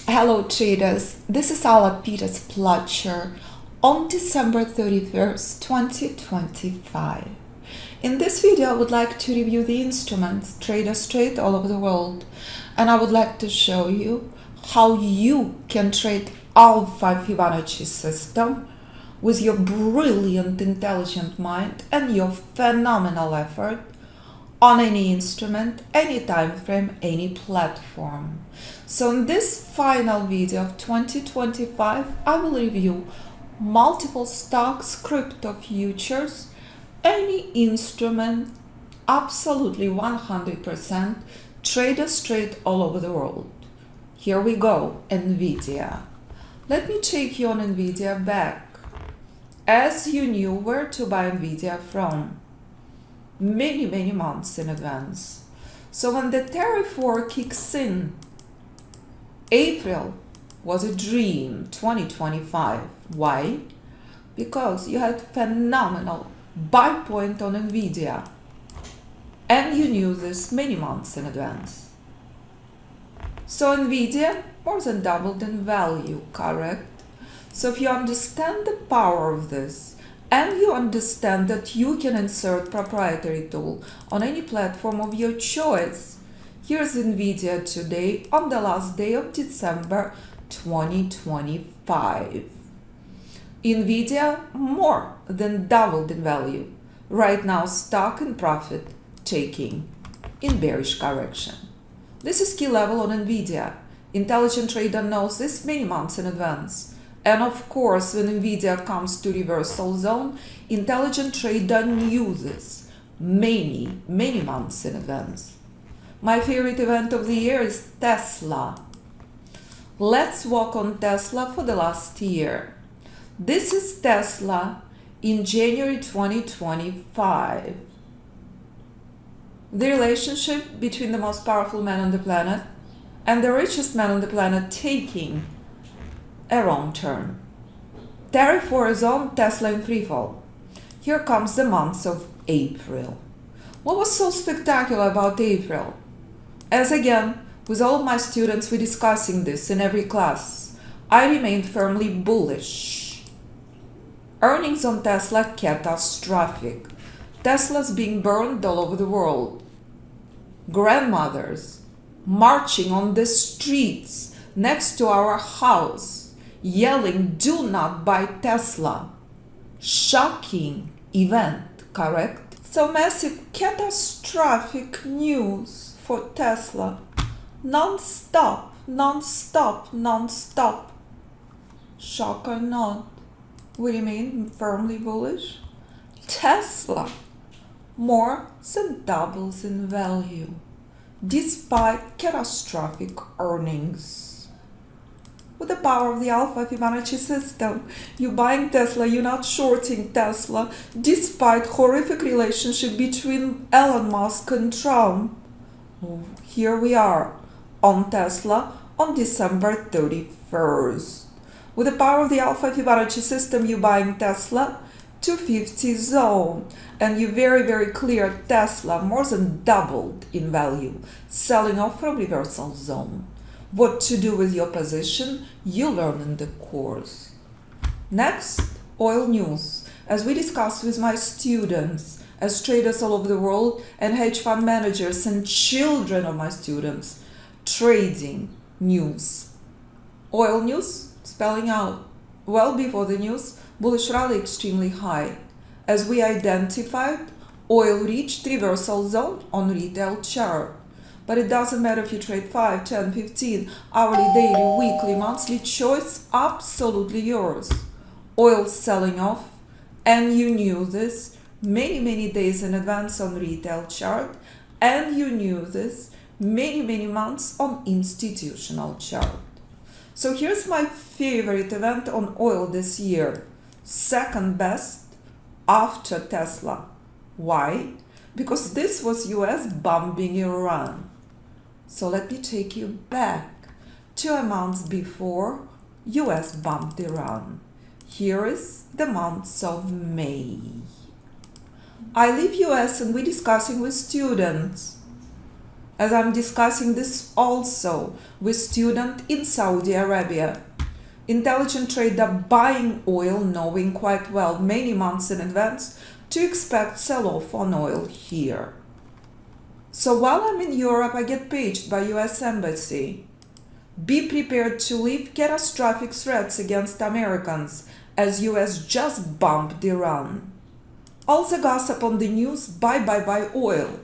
Hello traders, this is Alpha Fibonacci on December 31st, 2025. In this video I would like to review the instruments traders trade all over the world, and I would like to show you how you can trade Alpha Fibonacci System with your brilliant intelligent mind and your phenomenal effort on any instrument, any time frame, any platform. So in this final video of 2025, I will review multiple stocks, crypto futures, any instrument, absolutely 100% traders trade all over the world. Here we go, NVIDIA. Let me take you on NVIDIA back, as you knew where to buy NVIDIA from many months in advance. So when the tariff war kicks in, April was a dream 2025. Why? Because you had phenomenal buy point on NVIDIA, and you knew this many months in advance. So NVIDIA more than doubled in value, correct? So if you understand the power of this, and you understand that you can insert proprietary tool on any platform of your choice, here's NVIDIA today on the last day of December 2025. NVIDIA more than doubled in value. Right now stock in profit taking in bearish correction. This is key level on NVIDIA. Intelligent trader knows this many months in advance. And of course, when NVIDIA comes to reversal zone, intelligent trader knew this many months in advance. My favorite event of the year is Tesla. Let's walk on Tesla for the last year. This is Tesla in January 2025. The relationship between the most powerful man on the planet and the richest man on the planet taking a wrong turn. Tariff war is on, Tesla in free fall. Here comes the month of April. What was so spectacular about April? As again, with all of my students, we're discussing this in every class. I remained firmly bullish. Earnings on Tesla catastrophic. Tesla's being burned all over the world. Grandmothers marching on the streets next to our house, yelling, "Do not buy Tesla." Shocking event, correct? So massive catastrophic news for Tesla. Non-stop. Shock or not, we remain firmly bullish. Tesla more than doubles in value despite catastrophic earnings. With the power of the Alpha Fibonacci system, you're buying Tesla, you're not shorting Tesla, despite horrific relationship between Elon Musk and Trump. Here we are on Tesla on December 31st. With the power of the Alpha Fibonacci system, you're buying Tesla 250 zone, and you very clear Tesla more than doubled in value, selling off from reversal zone. What to do with your position, you learn in the course. Next, oil news. As we discussed with my students, as traders all over the world, and hedge fund managers and children of my students, trading news. Oil news, spelling out, well before the news, bullish rally extremely high. As we identified, oil reached reversal zone on retail chart. But it doesn't matter if you trade 5, 10, 15, hourly, daily, weekly, monthly, choice absolutely yours. Oil selling off, and you knew this many days in advance on retail chart, and you knew this many months on institutional chart. So here's my favorite event on oil this year. Second best after Tesla. Why? Because this was US bombing Iran. So let me take you back 2 months before US bombed Iran. Here is the months of May. I leave US and we're discussing with students. As I'm discussing this also with student in Saudi Arabia. Intelligent trader buying oil, knowing quite well many months in advance to expect sell-off on oil here. So while I'm in Europe, I get paged by US Embassy. Be prepared to leave catastrophic threats against Americans as US just bombed Iran. All the gossip on the news, buy oil.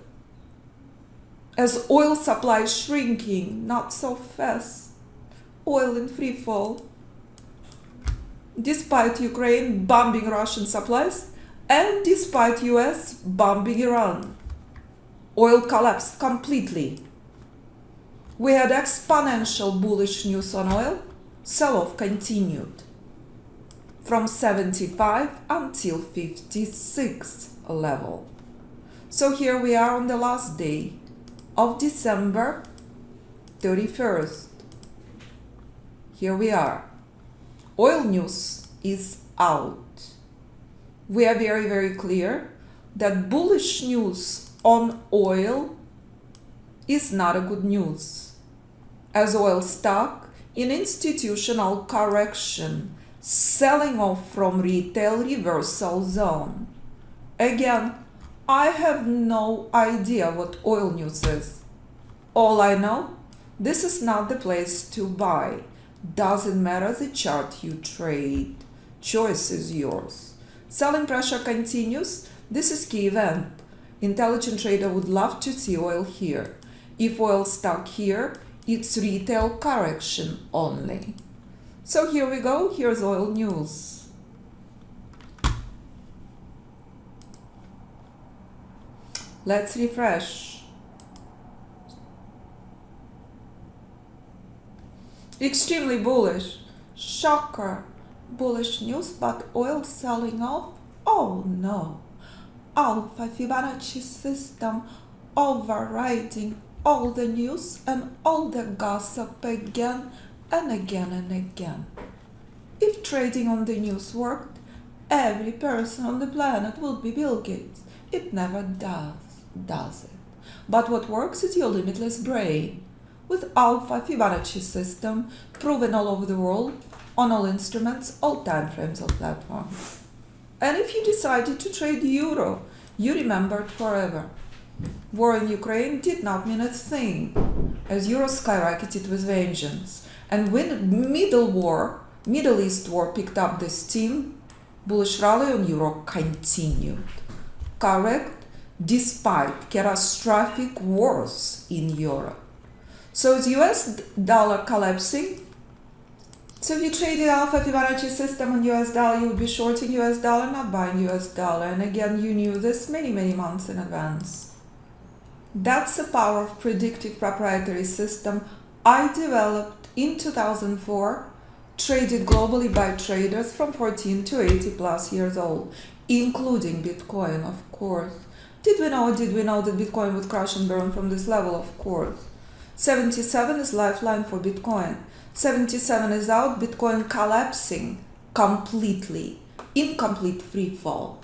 As oil supply is shrinking, not so fast. Oil in free fall. Despite Ukraine bombing Russian supplies and despite US bombing Iran. Oil collapsed completely. We had exponential bullish news on oil. Sell-off continued from 75 until 56 level. So here we are on the last day of December 31st. Here we are. Oil news is out. We are very, very clear that bullish news on oil is not a good news, as oil stock in institutional correction, selling off from retail reversal zone. Again, I have no idea what oil news is. All I know, this is not the place to buy. Doesn't matter the chart you trade. Choice is yours. Selling pressure continues. This is key event. Intelligent trader would love to see oil here. If oil stuck here, it's retail correction only. So here we go. Here's oil news. Let's refresh. Extremely bullish. Shocker. Bullish news, but oil selling off? Oh no. Alpha Fibonacci System overriding all the news and all the gossip again and again and again. If trading on the news worked, every person on the planet would be Bill Gates. It never does it? But what works is your limitless brain. With Alpha Fibonacci System proven all over the world, on all instruments, all time frames, all platforms. And if you decided to trade euro, you remembered forever. War in Ukraine did not mean a thing, as euro skyrocketed with vengeance. And when Middle East war picked up the steam, bullish rally on euro continued. Correct, despite catastrophic wars in Europe. So is US dollar collapsing? So if you traded Alpha Fibonacci System on US dollar, you would be shorting US dollar, not buying US dollar. And again, you knew this many months in advance. That's the power of predictive proprietary system I developed in 2004, traded globally by traders from 14 to 80 plus years old, including Bitcoin, of course. Did we know that Bitcoin would crash and burn from this level? Of course. 77 is lifeline for Bitcoin. 77 is out, Bitcoin collapsing completely, incomplete free fall.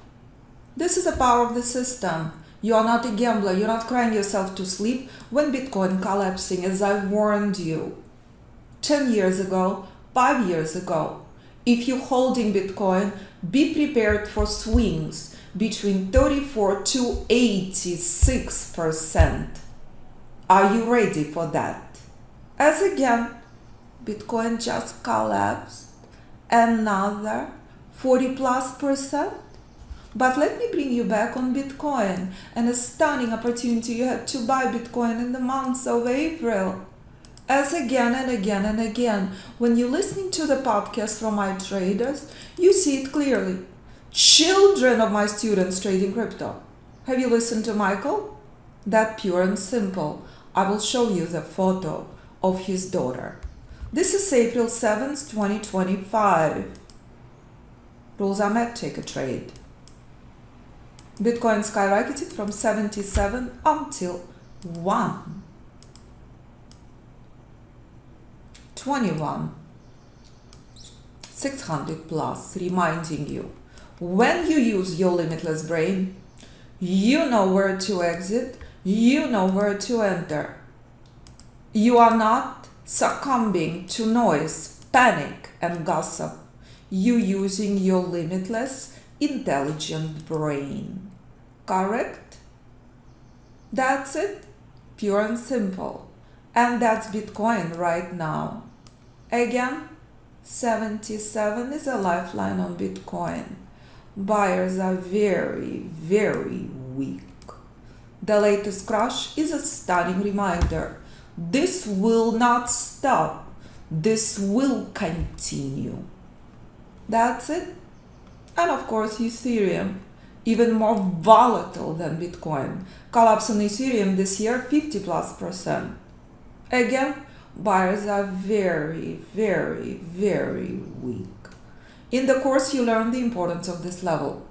This is the power of the system. You are not a gambler, you're not crying yourself to sleep when Bitcoin collapsing, as I warned you 10 years ago, 5 years ago. If you're holding Bitcoin, be prepared for swings between 34 to 86%. Are you ready for that? As again, Bitcoin just collapsed another 40+%. But let me bring you back on Bitcoin and a stunning opportunity you had to buy Bitcoin in the months of April. As again and again and again, when you're listening to the podcast from my traders, you see it clearly. Children of my students trading crypto. Have you listened to Michael? That pure and simple. I will show you the photo of his daughter. This is April 7th, 2025. Rules are met, take a trade. Bitcoin skyrocketed from 77 until 21,600 plus, reminding you, when you use your limitless brain, You know where to exit. You know where to enter. You are not succumbing to noise, panic, and gossip. You using your limitless, intelligent brain. Correct? That's it. Pure and simple. And that's Bitcoin right now. Again, 77 is a lifeline on Bitcoin. Buyers are very, very weak. The latest crash is a stunning reminder. This will not stop. This will continue. That's it. And of course, Ethereum, even more volatile than Bitcoin. Collapse on Ethereum this year, 50+%. Again, buyers are very, very, very weak. In the course, you learn the importance of this level.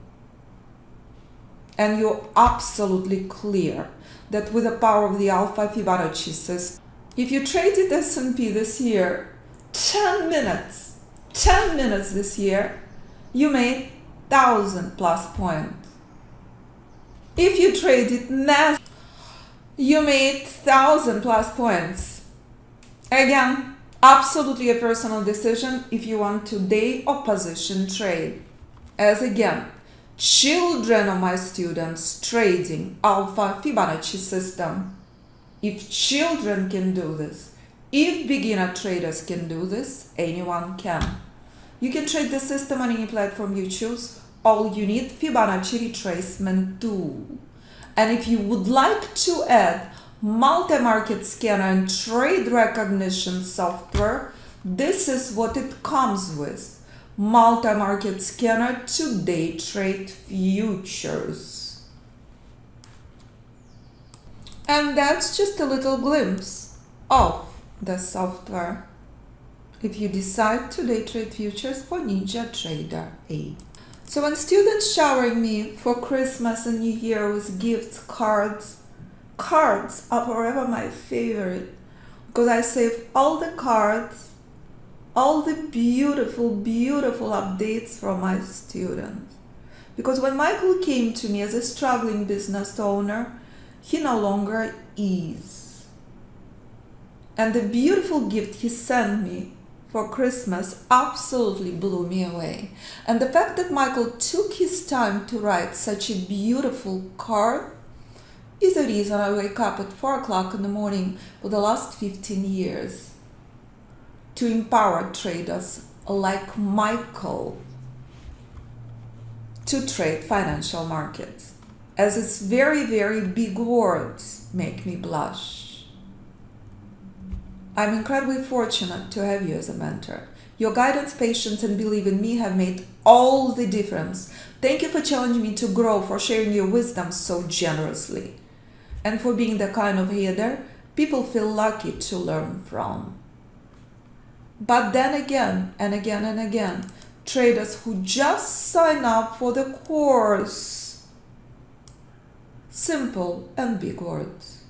And you're absolutely clear that with the power of the Alpha Fibonacci System, if you traded S&P this year, 10 minutes this year, you made 1,000+ points. If you traded NASDAQ, you made 1,000+ points. Again, absolutely a personal decision if you want to day or position trade. As again, children of my students trading Alpha Fibonacci System. If children can do this, if beginner traders can do this, anyone can. You can trade the system on any platform you choose. All you need, Fibonacci retracement tool. And if you would like to add multi-market scanner and trade recognition software, this is what it comes with. Multi-market scanner to day trade futures. And that's just a little glimpse of the software if you decide to day trade futures for Ninja Trader 8. So when students showering me for Christmas and New Year with gifts, cards are forever my favorite because I save all the cards, all the beautiful, beautiful updates from my students. Because when Michael came to me as a struggling business owner, he no longer is. And the beautiful gift he sent me for Christmas absolutely blew me away. And the fact that Michael took his time to write such a beautiful card is the reason I wake up at 4 o'clock in the morning for the last 15 years to empower traders like Michael to trade financial markets. As its very, very big words make me blush. I'm incredibly fortunate to have you as a mentor. Your guidance, patience, and belief in me have made all the difference. Thank you for challenging me to grow, for sharing your wisdom so generously, and for being the kind of leader people feel lucky to learn from. But then again, and again and again, traders who just sign up for the course. Simple and big words.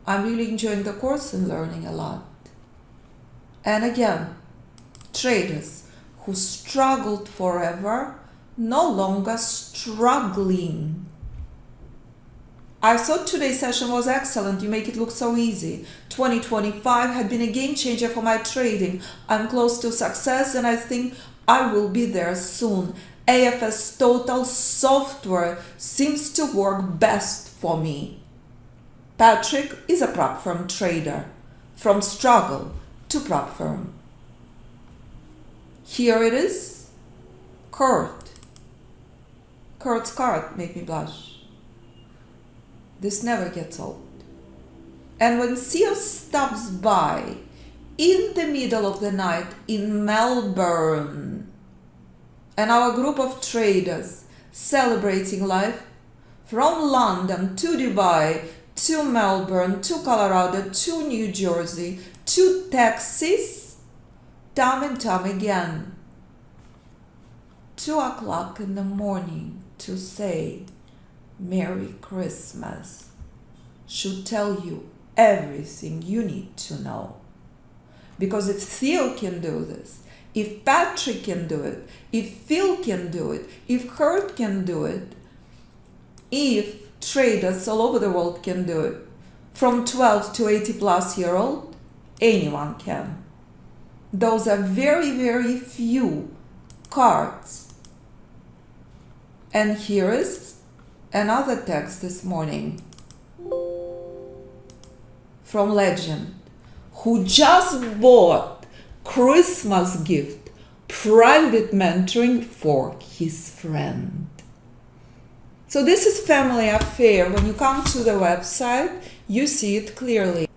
I'm really enjoying the course and learning a lot. And again, traders who struggled forever, no longer struggling. I thought today's session was excellent. You make it look so easy. 2025 had been a game changer for my trading. I'm close to success and I think I will be there soon. AFS Total software seems to work best for me. Patrick is a prop firm trader. From struggle to prop firm. Here it is. Kurt. Kurt's card made me blush. This never gets old. And when Theo stops by in the middle of the night in Melbourne, and our group of traders celebrating life from London to Dubai to Melbourne to Colorado to New Jersey to Texas, time and time again, 2 o'clock in the morning to say Merry Christmas should tell you everything you need to know. Because if Theo can do this, if Patrick can do it, if Phil can do it, if Kurt can do it, if traders all over the world can do it. From 12 to 80 plus year old, anyone can. Those are very, very few cards. And here is another text this morning from Legend, who just bought Christmas gift, private mentoring for his friend. So this is family affair. When you come to the website, you see it clearly.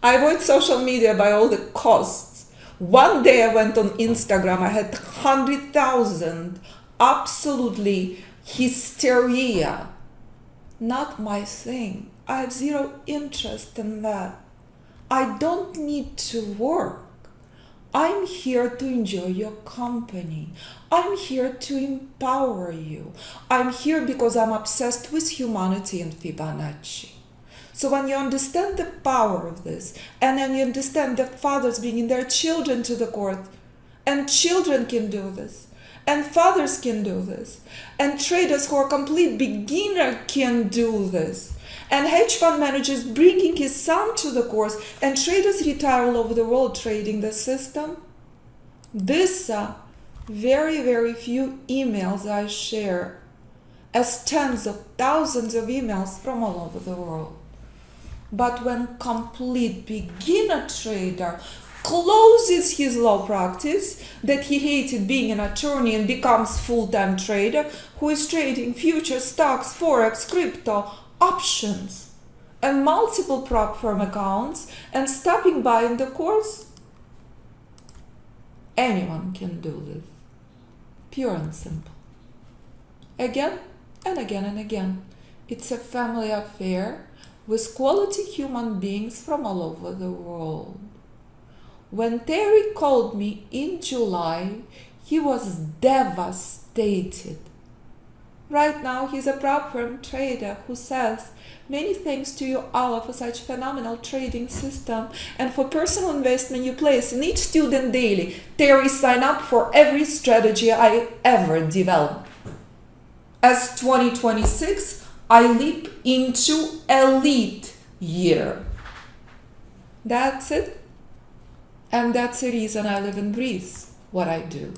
I avoid social media by all the costs. One day I went on Instagram, I had 100,000, absolutely hysteria. Not my thing. I have zero interest in that. I don't need to work. I'm here to enjoy your company. I'm here to empower you. I'm here because I'm obsessed with humanity and Fibonacci. So when you understand the power of this, and then you understand that fathers bringing their children to the court, and children can do this, and fathers can do this, and traders who are complete beginner can do this, and hedge fund managers bringing his son to the course, and traders retire all over the world trading the system. These are very, very few emails I share, as tens of thousands of emails from all over the world. But when complete beginner trader closes his law practice that he hated being an attorney and becomes full-time trader who is trading futures, stocks, Forex, crypto, options, and multiple prop firm accounts and stopping by in the course, anyone can do this. Pure and simple. Again and again and again. It's a family affair with quality human beings from all over the world. When Terry called me in July, he was devastated. Right now, he's a prop firm trader who says, "Many thanks to you, Alpha, for such phenomenal trading system and for personal investment you place in each student daily. Terry, sign up for every strategy I ever develop. As 2026, I leap into elite year." That's it. And that's the reason I live and breathe what I do.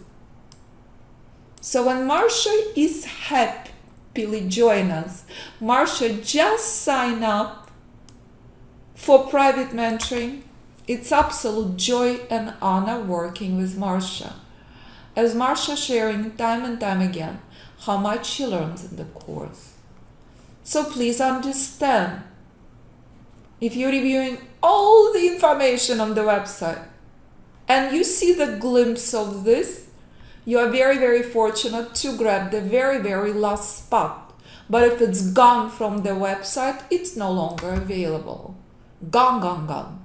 So when Marsha is happily join us, Marsha, just sign up for private mentoring. It's absolute joy and honor working with Marsha. As Marsha sharing time and time again how much she learns in the course. So please understand, if you're reviewing all the information on the website and you see the glimpse of this, you are very, very fortunate to grab the very, very last spot. But if it's gone from the website, it's no longer available. Gone, gone, gone.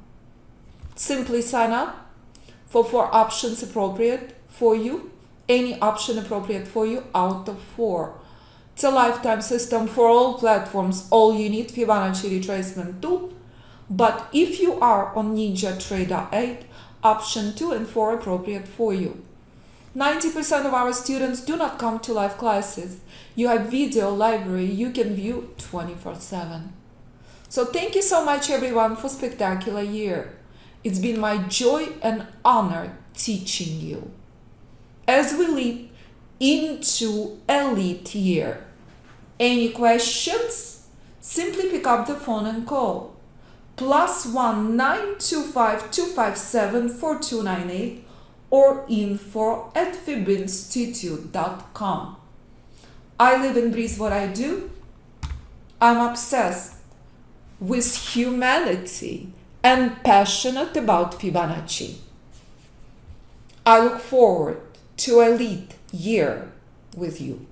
Simply sign up for 4 options appropriate for you. Any option appropriate for you out of 4. It's a lifetime system for all platforms. All you need, Fibonacci retracement tool. But if you are on Ninja Trader 8, option 2 and 4 appropriate for you. 90% of our students do not come to live classes. You have video library you can view 24/7. So thank you so much everyone for spectacular year. It's been my joy and honor teaching you. As we leap into elite year, any questions? Simply pick up the phone and call. +1 925 257 4298 or info@fibinstitute.com. I live and breathe what I do. I'm obsessed with humanity and passionate about Fibonacci. I look forward to elite year with you.